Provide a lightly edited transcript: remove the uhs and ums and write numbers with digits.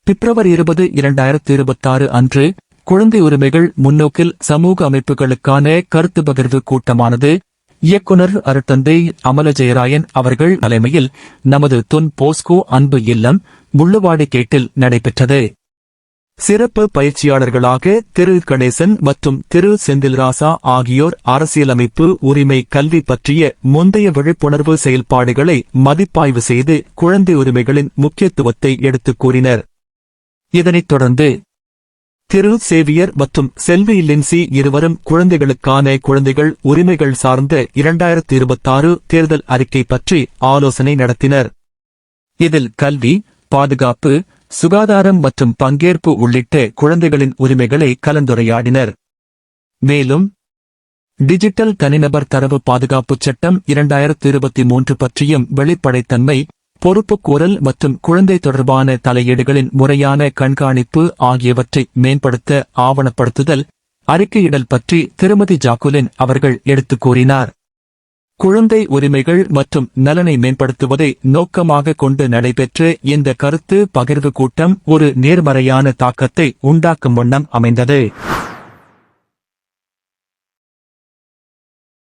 பிப்ரவரி 20, 2026 அன்று குழந்தை உரிமைகள் முன்னோக்கில் சமூக அமைப்புகளுக்கான கருத்து பகிர்வு கூட்டமானது இயக்குனர் அருட்தந்தை அமல ஜெயராயன் அவர்கள் தலைமையில் நமது தொன் போஸ்கோ அன்பு இல்லம் முள்ளுவாடிக்கேட்டில் நடைபெற்றது. சிறப்பு பயிற்சியாளர்களாக திரு கணேசன் மற்றும் திரு செந்தில்ராசா ஆகியோர் அரசியலமைப்பு உரிமை கல்வி பற்றிய முந்தைய விழிப்புணர்வு செயல்பாடுகளை மதிப்பாய்வு செய்து குழந்தை உரிமைகளின் முக்கியத்துவத்தை எடுத்துக் கூறினர். இதனைத் தொடர்ந்து திரு சேவியர் மற்றும் செல்வி லின்சி இருவரும் குழந்தைகளுக்கான குழந்தைகள் உரிமைகள் சார்ந்த 2026 தேர்தல் அறிக்கை பற்றி ஆலோசனை நடத்தினர். இதில் கல்வி, பாதுகாப்பு, சுகாதாரம் மற்றும் பங்கேற்பு உள்ளிட்ட குழந்தைகளின் உரிமைகளை கலந்துரையாடினர். மேலும் டிஜிட்டல் தனிநபர் தரவு பாதுகாப்பு சட்டம் 2023 பற்றியும் வெளிப்படைத்தன்மை, பொறுப்புக்கூறல் மற்றும் குழந்தை தொடர்பான தலையீடுகளின் முறையான கண்காணிப்பு ஆகியவற்றை மேம்படுத்த ஆவணப்படுத்துதல், அறிக்கையிடல் பற்றி திருமதி ஜாக்குலின் அவர்கள் எடுத்துக் கூறினார். குழந்தை உரிமைகள் மற்றும் நலனை மேம்படுத்துவதை நோக்கமாக கொண்டு நடைபெற்ற இந்த கருத்து பகிர்வு கூட்டம் ஒரு நேர்மறையான தாக்கத்தை உண்டாக்கும் வண்ணம் அமைந்தது.